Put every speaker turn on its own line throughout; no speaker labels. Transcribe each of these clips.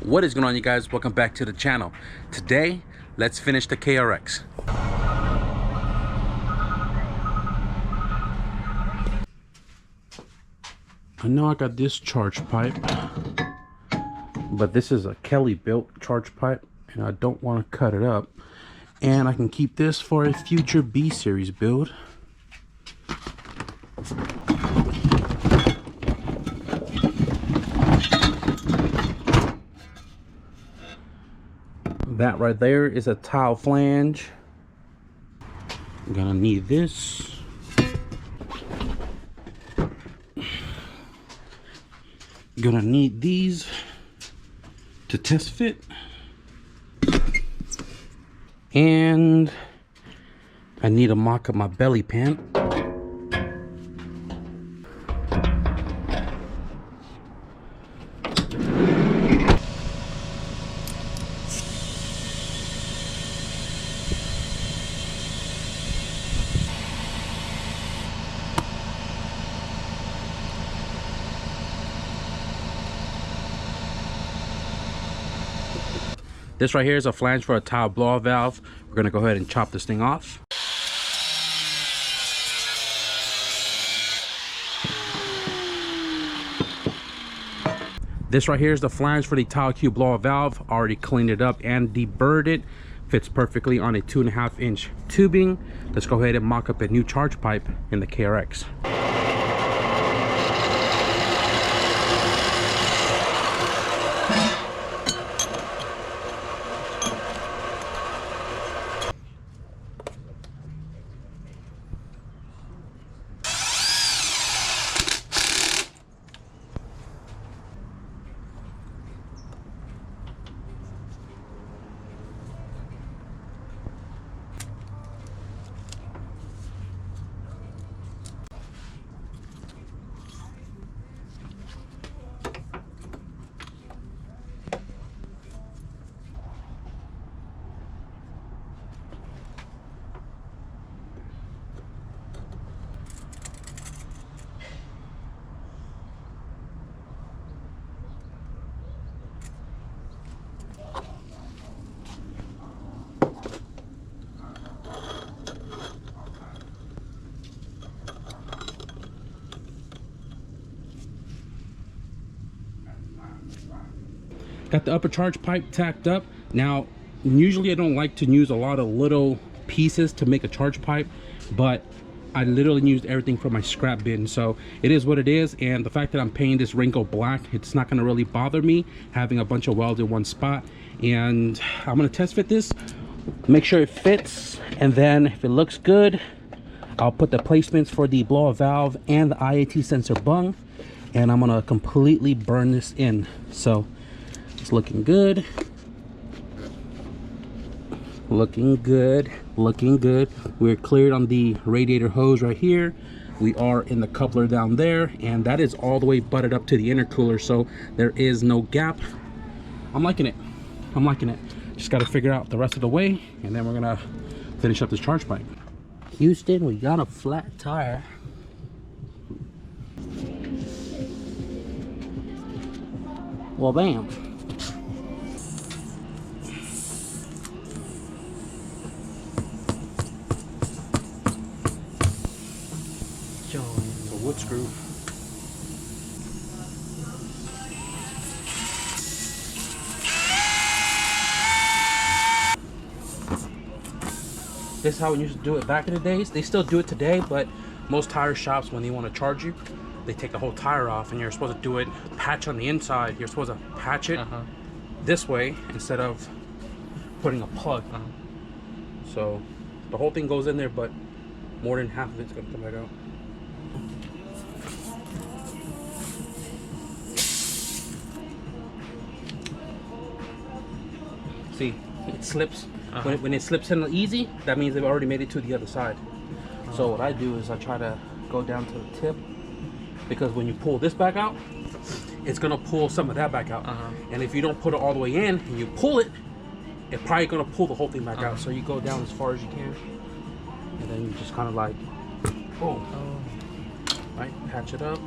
What is going on, you guys? Welcome back to the channel. Today, let's finish the KRX. I know I got this charge pipe, but this is a KELLYBUILT charge pipe, and I don't want to cut it up. And I can keep this for a future B series build. That right there is a tile flange. I'm gonna need this. Gonna need these to test fit. And I need to mock up my belly pan. This right here is a flange for a tile blow-off valve. We're gonna go ahead and chop this thing off. This right here is the flange for the tile cube blow-off valve. Already cleaned it up and deburred it. Fits perfectly on a 2.5 inch tubing. Let's go ahead and mock up a new charge pipe in the KRX. Got the upper charge pipe tacked up. Now, usually I don't like to use a lot of little pieces to make a charge pipe, but I literally used everything from my scrap bin, so it is what it is. And the fact that I'm painting this wrinkle black, it's not gonna really bother me having a bunch of welds in one spot. And I'm gonna test fit this, make sure it fits, and then if it looks good, I'll put the placements for the blow-off valve and the IAT sensor bung, and I'm gonna completely burn this in. So it's looking good, looking good, looking good. We're cleared on the radiator hose right here. We are in the coupler down there, and that is all the way butted up to the intercooler, so there is no gap. I'm liking it. I'm liking it. Just got to figure out the rest of the way, and then we're gonna finish up this charge pipe. Houston, we got a flat tire. Well, bam. It's a wood screw. This is how we used to do it back in the days. They still do it today, but most tire shops, when they want to charge you, they take the whole tire off, and you're supposed to do it patch on the inside. You're supposed to patch it this way instead of putting a plug. So the whole thing goes in there, but more than half of it's going to come back out. See, it slips. When it slips in easy, that means they've already made it to the other side. So what I do is I try to go down to the tip, because when you pull this back out, it's gonna pull some of that back out. And if you don't put it all the way in and you pull it, it's probably gonna pull the whole thing back out. So you go down as far as you can, and then you just kind of like, boom, right, patch it up.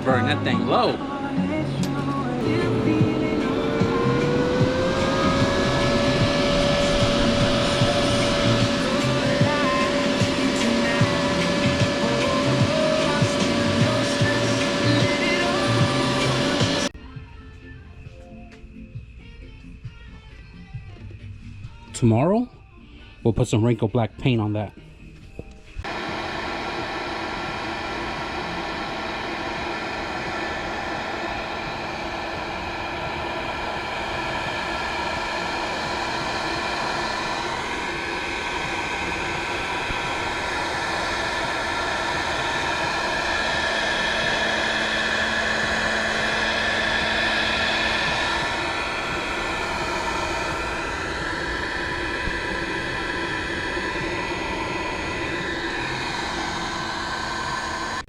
Burn that thing low. Tomorrow, we'll put some wrinkle black paint on that.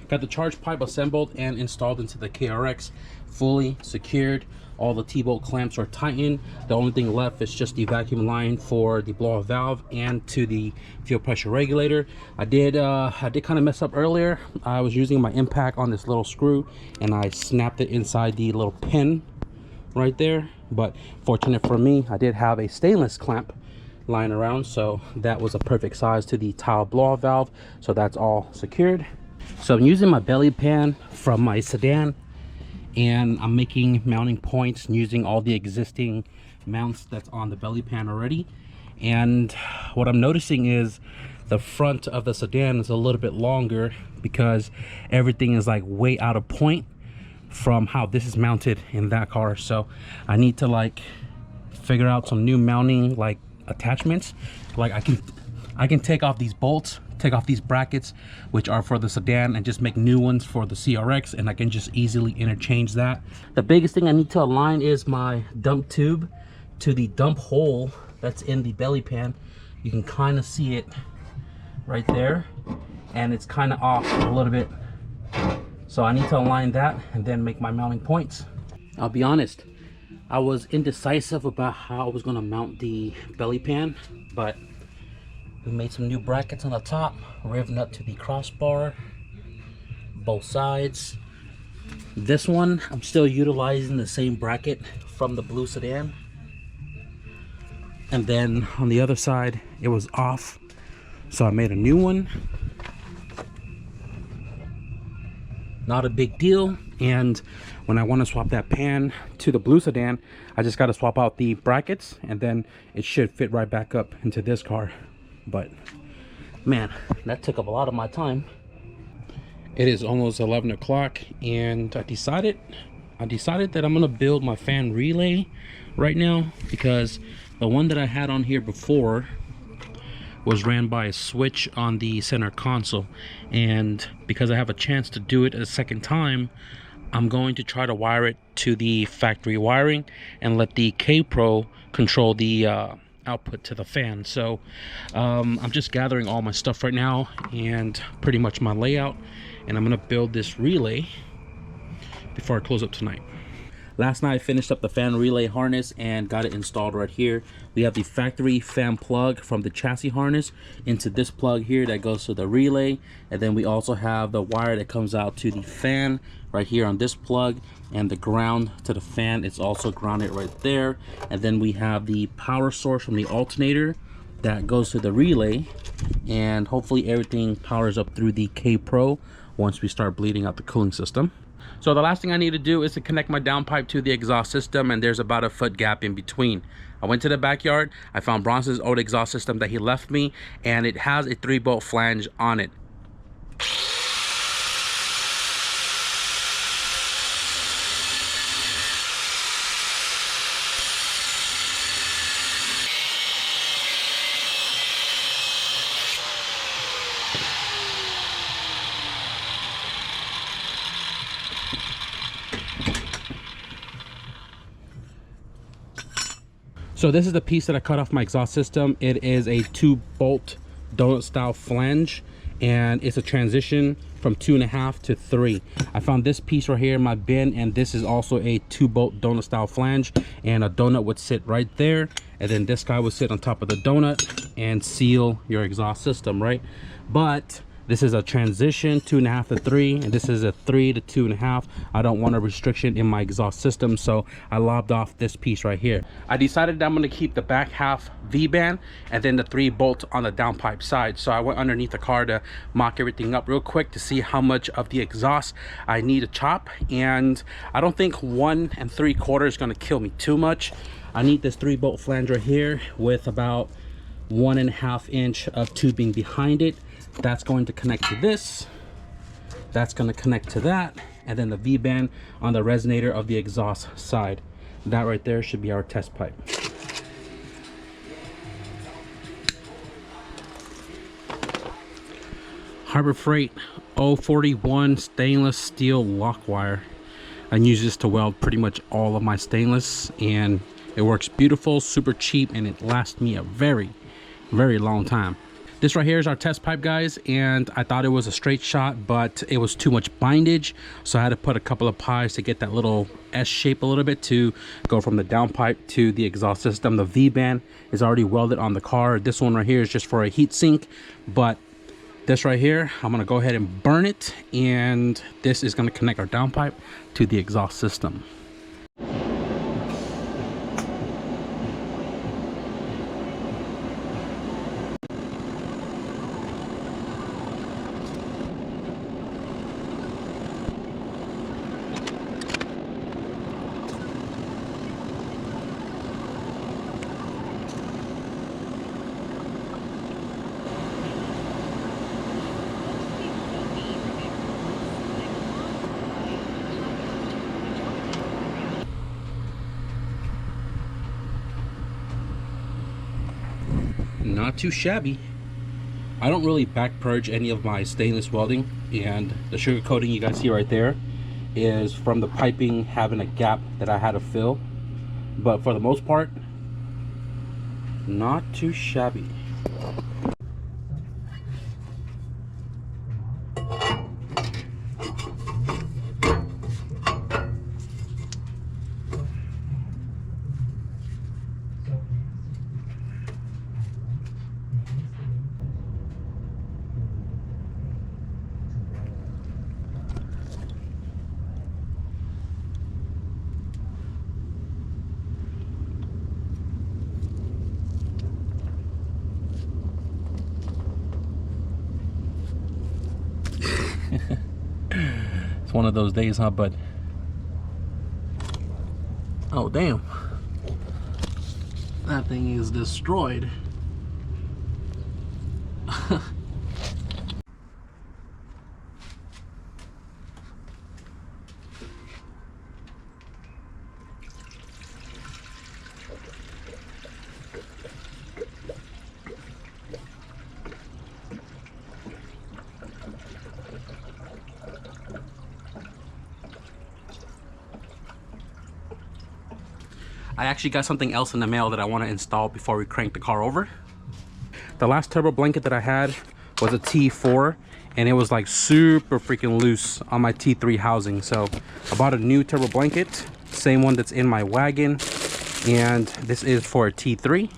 Got the charge pipe assembled and installed into the KRX, fully secured. All the T-bolt clamps are tightened. The only thing left is just the vacuum line for the blow-off valve and to the fuel pressure regulator. I did kind of mess up earlier. I was using my impact on this little screw and I snapped it inside the little pin right there. But fortunate for me, I did have a stainless clamp lying around, so that was a perfect size to the tile blow-off valve. So that's all secured. So I'm using my belly pan from my sedan and I'm making mounting points using all the existing mounts that's on the belly pan already. And what I'm noticing is the front of the sedan is a little bit longer because everything is like way out of point from how this is mounted in that car. So I need to like figure out some new mounting like attachments. Like I can take off these bolts, take off these brackets which are for the sedan, and just make new ones for the CRX, and I can just easily interchange that. The biggest thing I need to align is my dump tube to the dump hole that's in the belly pan. You can kind of see it right there, and it's kind of off a little bit, so I need to align that and then make my mounting points. I'll be honest, I was indecisive about how I was going to mount the belly pan, but we made some new brackets on the top, riveting up to the crossbar, both sides. This one, I'm still utilizing the same bracket from the blue sedan. And then on the other side, it was off, so I made a new one. Not a big deal. And when I want to swap that pan to the blue sedan, I just got to swap out the brackets, and then it should fit right back up into this car. But man, that took up a lot of my time. It is almost 11 o'clock and I decided that I'm gonna build my fan relay right now, because the one that I had on here before was ran by a switch on the center console, and because I have a chance to do it a second time, I'm going to try to wire it to the factory wiring and let the K-Pro control the output to the fan. So I'm just gathering all my stuff right now and pretty much my layout, and I'm gonna build this relay before I close up tonight. Last night I finished up the fan relay harness and got it installed right here. We have the factory fan plug from the chassis harness into this plug here that goes to the relay, and then we also have the wire that comes out to the fan right here on this plug, and the ground to the fan, it's also grounded right there. And then we have the power source from the alternator that goes to the relay, and hopefully everything powers up through the K-Pro once we start bleeding out the cooling system. So the last thing I need to do is to connect my downpipe to the exhaust system, and there's about a foot gap in between. I went to the backyard, I found Bronson's old exhaust system that he left me, and it has a 3-bolt flange on it. So this is the piece that I cut off my exhaust system. It is a 2-bolt donut style flange, and it's a transition from 2.5 to 3. I found this piece right here in my bin, and this is also a 2-bolt donut style flange, and a donut would sit right there, and then this guy would sit on top of the donut and seal your exhaust system, right? But This is a transition 2.5 to 3, and this is a 3 to 2.5. I don't want a restriction in my exhaust system, so I lobbed off this piece right here. I decided that I'm going to keep the back half V-band and then the 3 bolts on the downpipe side. So I went underneath the car to mock everything up real quick to see how much of the exhaust I need to chop, and I don't think 1 3/4 is going to kill me too much. I need this 3 bolt flange right here with about 1.5 inch of tubing behind it. That's going to connect to this, that's going to connect to that, and then the V-band on the resonator of the exhaust side. That right there should be our test pipe. Harbor Freight 041 stainless steel lock wire. I use this to weld pretty much all of my stainless, and it works beautiful, super cheap, and it lasts me a very long time. This right here is our test pipe, guys, and I thought it was a straight shot, but it was too much bindage, so I had to put a couple of pies to get that little S shape a little bit to go from the downpipe to the exhaust system. The V-band is already welded on the car. This one right here is just for a heat sink, but this right here, I'm gonna go ahead and burn it, and this is gonna connect our downpipe to the exhaust system. Not too shabby. I don't really back purge any of my stainless welding, and the sugar coating you guys see right there is from the piping having a gap that I had to fill, but for the most part, not too shabby. It's one of those days, huh, bud? Oh, damn. That thing is destroyed. I actually got something else in the mail that I want to install before we crank the car over. The last turbo blanket that I had was a T4, and it was like super freaking loose on my T3 housing. So I bought a new turbo blanket, same one that's in my wagon, and this is for a T3.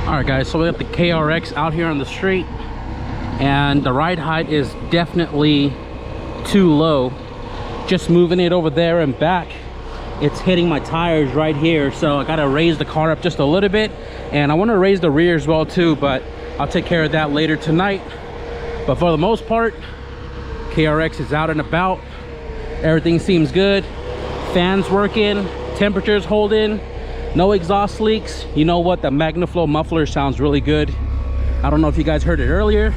All right guys, so we got the KRX out here on the street, and the ride height is definitely too low. Just moving it over there and back, it's hitting my tires right here, so I gotta raise the car up just a little bit, and I want to raise the rear as well too, but I'll take care of that later tonight. But for the most part, KRX is out and about. Everything seems good. Fans working, temperatures holding, no exhaust leaks. You know what, the MagnaFlow muffler sounds really good. I don't know if you guys heard it earlier.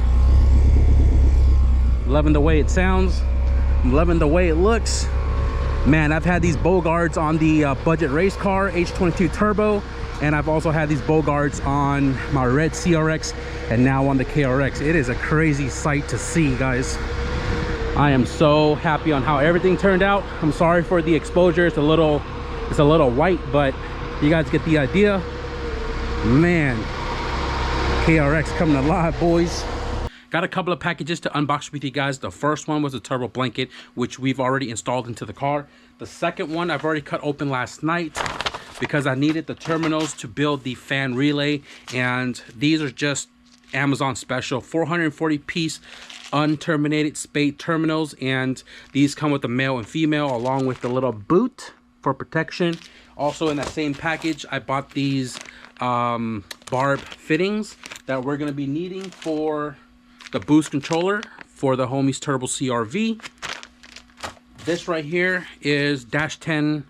Loving the way it sounds. I'm loving the way it looks. Man, I've had these bow guards on the budget race car H22 turbo, and I've also had these bow guards on my red CRX and now on the KRX. It is a crazy sight to see, guys. I am so happy on how everything turned out. I'm sorry for the exposure. It's a little white, but you guys get the idea. Man, KRX coming alive, boys. Got a couple of packages to unbox with you guys. The first one was a turbo blanket, which we've already installed into the car. The second one I've already cut open last night because I needed the terminals to build the fan relay, and these are just Amazon special 440 piece unterminated spade terminals, and these come with the male and female along with the little boot for protection. Also in that same package, I bought these barb fittings that we're going to be needing for the boost controller for the Homies Turbo CRV. This right here is dash 10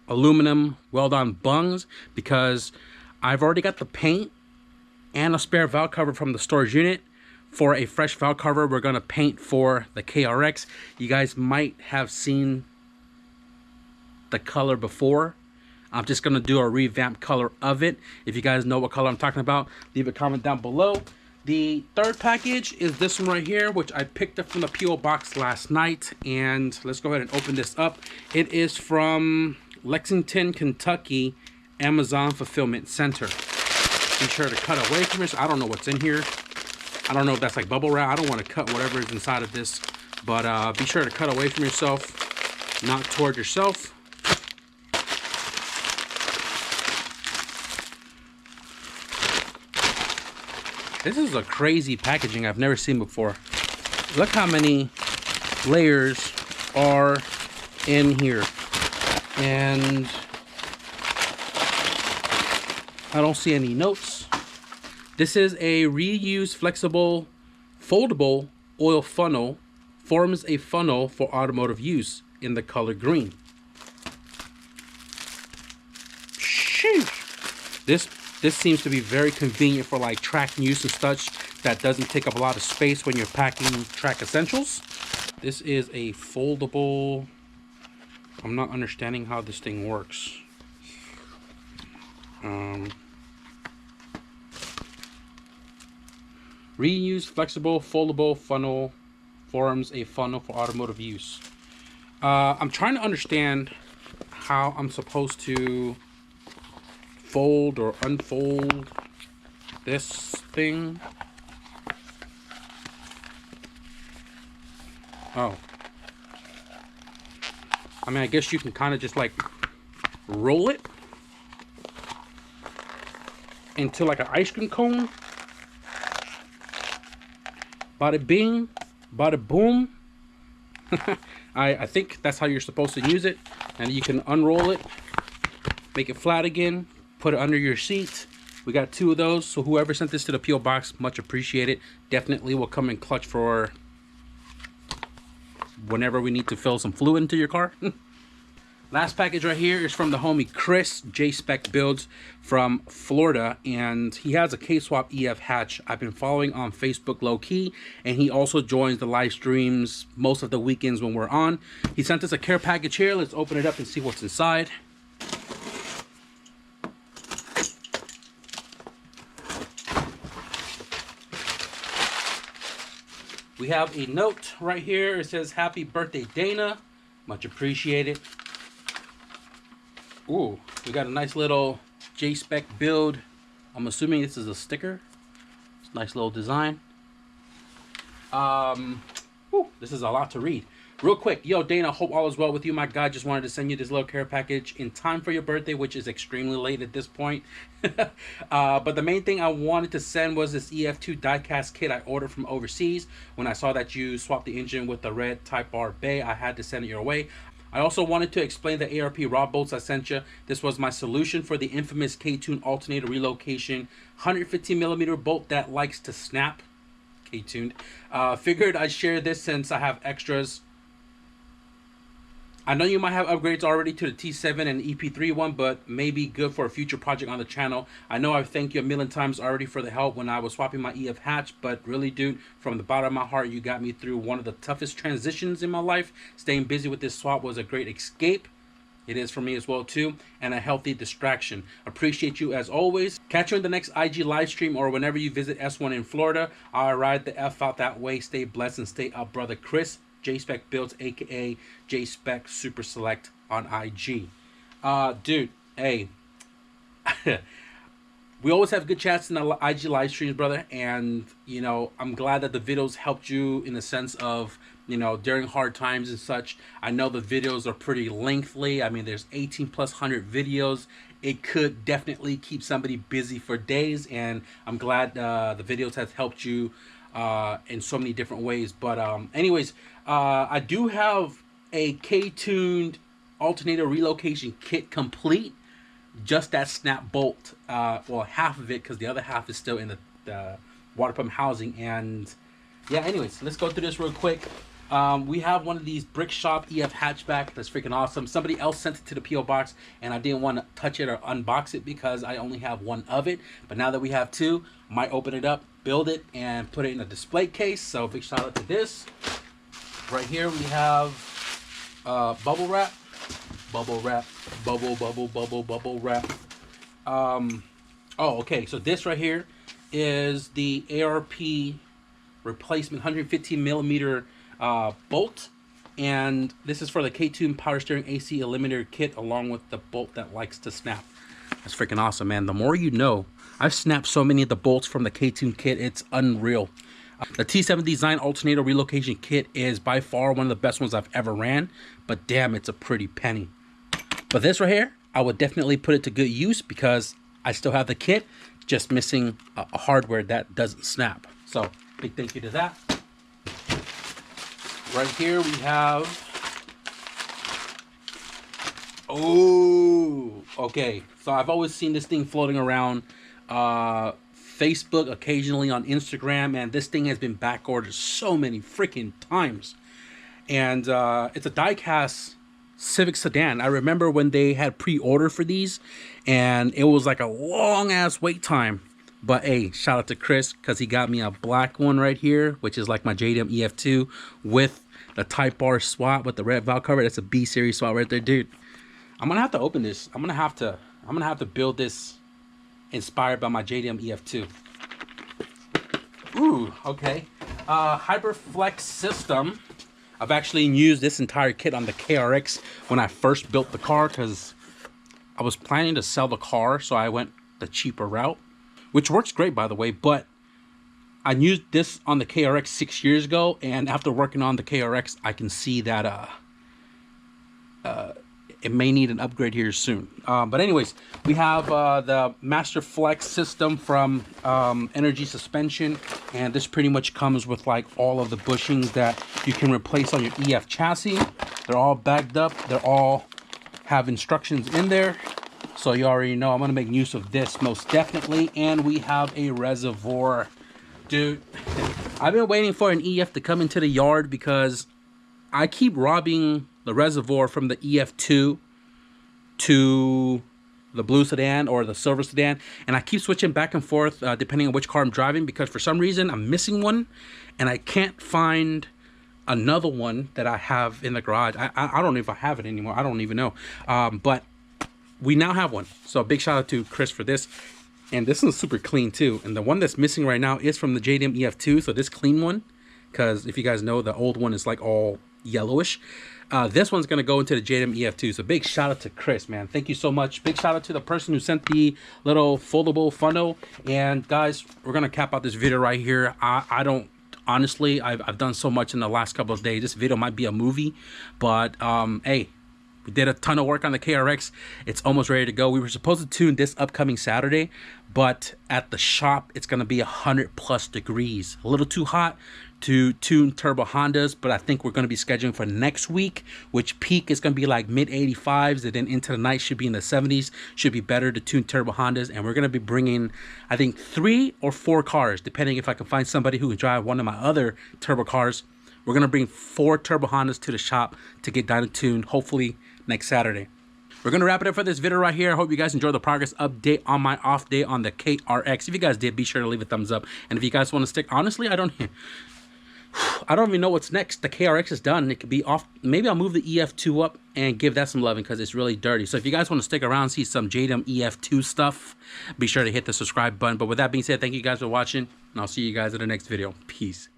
aluminum weld-on bungs because I've already got the paint and a spare valve cover from the storage unit. For a fresh valve cover, we're going to paint for the KRX. You guys might have seen the color before. I'm just going to do a revamped color of it. If you guys know what color I'm talking about, leave a comment down below. The third package is this one right here, which I picked up from the P.O. box last night. And let's go ahead and open this up. It is from Lexington, Kentucky, Amazon Fulfillment Center. Be sure to cut away from this. I don't know what's in here. I don't know if that's like bubble wrap. I don't want to cut whatever is inside of this. But be sure to cut away from yourself, not toward yourself. This is a crazy packaging I've never seen before. Look how many layers are in here. And I don't see any notes. This is a reused flexible foldable oil funnel. Forms a funnel for automotive use in the color green. Sheesh. This seems to be very convenient for like track use and such that doesn't take up a lot of space when you're packing track essentials. This is a foldable. I'm not understanding how this thing works. Reuse flexible foldable funnel forms a funnel for automotive use. I'm trying to understand how I'm supposed to fold or unfold this thing. Oh, I mean, I guess you can kind of just like roll it into like an ice cream cone. Bada bing, bada boom. I think that's how you're supposed to use it. And you can unroll it, make it flat again, put it under your seat. We got 2 of those, so whoever sent this to the P.O. box, much appreciated. Definitely will come in clutch for whenever we need to fill some fluid into your car. Last package right here is from the homie Chris, J-Spec Builds from Florida, and he has a K-Swap EF hatch. I've been following on Facebook low-key, and he also joins the live streams most of the weekends when we're on. He sent us a care package here. Let's open it up and see what's inside. We have a note right here. It says, "Happy birthday, Dana." Much appreciated. Ooh, we got a nice little J-Spec build. I'm assuming this is a sticker. It's a nice little design. Ooh, this is a lot to read. Real quick, yo, Dana, hope all is well with you, my guy. Just wanted to send you this little care package in time for your birthday, which is extremely late at this point. But the main thing I wanted to send was this EF2 diecast kit I ordered from overseas. When I saw that you swapped the engine with the red Type R bay, I had to send it your way. I also wanted to explain the ARP rod bolts I sent you. This was my solution for the infamous K-tune alternator relocation 115mm bolt that likes to snap. K-tuned. Figured I'd share this since I have extras. I know you might have upgrades already to the T7 and EP3 one, but may be good for a future project on the channel. I know I've thanked you a million times already for the help when I was swapping my EF hatch, but really, dude, from the bottom of my heart, you got me through one of the toughest transitions in my life. Staying busy with this swap was a great escape. It is for me as well, too, and a healthy distraction. Appreciate you as always. Catch you in the next IG live stream or whenever you visit S1 in Florida. I'll ride the F out that way. Stay blessed and stay up, brother Chris. J-Spec Builds, aka J-Spec Super Select on IG. Dude, hey, we always have good chats in the IG live streams, brother, and you know, I'm glad that the videos helped you in the sense of, you know, during hard times and such. I know the videos are pretty lengthy. I mean, there's 100 videos. It could definitely keep somebody busy for days, and I'm glad the videos has helped you in so many different ways. But anyways, I do have a K-tuned alternator relocation kit complete. Just that snap bolt, well, half of it, because the other half is still in the water pump housing. And yeah, anyways, let's go through this real quick. We have one of these Brick Shop EF hatchback that's freaking awesome. Somebody else sent it to the PO box and I didn't want to touch it or unbox it because I only have one of it. But now that we have two, might open it up, build it, and put it in a display case. So big shout out to this. Right here we have bubble wrap, bubble wrap, bubble wrap. Oh, okay, so this right here is the ARP replacement 115mm bolt, and this is for the K-tune power steering AC eliminator kit along with the bolt that likes to snap. That's freaking awesome, man. The more you know. I've snapped so many of the bolts from the K-tune kit, it's unreal. The T7 design alternator relocation kit is by far one of the best ones I've ever ran, but damn, it's a pretty penny. But this right here, I would definitely put it to good use because I still have the kit, just missing a hardware that doesn't snap. So big thank you to that. Right here we have, oh, okay. So I've always seen this thing floating around Facebook, occasionally on Instagram, and this thing has been back ordered so many freaking times. And it's a die-cast Civic sedan. I remember when they had pre-order for these, and it was like a long-ass wait time. But hey, shout out to Chris, because he got me a black one right here, which is like my JDM EF2 with the Type R swap with the red valve cover. That's a B series swap right there, dude. I'm gonna have to open this. I'm gonna have to build this inspired by my JDM EF2. Ooh, okay. HyperFlex system. I've actually used this entire kit on the KRX when I first built the car because I was planning to sell the car, so I went the cheaper route, which works great, by the way. But I used this on the KRX 6 years ago, and after working on the KRX, I can see that it may need an upgrade here soon. But anyways, we have the Master Flex system from Energy Suspension, and this pretty much comes with like all of the bushings that you can replace on your EF chassis. They're all bagged up. They're all have instructions in there, so you already know I'm gonna make use of this most definitely. And we have a reservoir, dude. I've been waiting for an EF to come into the yard because I keep robbing the reservoir from the EF2 to the blue sedan or the silver sedan, and I keep switching back and forth depending on which car I'm driving, because for some reason I'm missing one and I can't find another one that I have in the garage. I don't know if I have it anymore. I don't even know, but we now have one, so big shout out to Chris for this. And this one's super clean too, and the one that's missing right now is from the JDM EF2, so this clean one, because if you guys know, the old one is like all yellowish. This one's gonna go into the JDM EF2, so big shout out to Chris, man. Thank you so much. Big shout out to the person who sent the little foldable funnel. And guys, we're gonna cap out this video right here. I don't honestly, I've done so much in the last couple of days. This video might be a movie, but hey, we did a ton of work on the KRX. It's almost ready to go. We were supposed to tune this upcoming Saturday, but at the shop, it's going to be 100+ degrees. A little too hot to tune turbo Hondas, but I think we're going to be scheduling for next week, which peak is going to be like mid 85s, and then into the night should be in the 70s. Should be better to tune turbo Hondas, and we're going to be bringing, I think, 3 or 4 cars, depending if I can find somebody who can drive one of my other turbo cars. We're going to bring 4 turbo Hondas to the shop to get down and tuned, hopefully next Saturday. We're going to wrap it up for this video right here. I hope you guys enjoyed the progress update on my off day on the KRX. If you guys did, be sure to leave a thumbs up. And if you guys want to stick, honestly, I don't even know what's next. The KRX is done. It could be off. Maybe I'll move the EF2 up and give that some loving because it's really dirty. So if you guys want to stick around, see some JDM EF2 stuff, be sure to hit the subscribe button. But with that being said, thank you guys for watching, and I'll see you guys in the next video. Peace.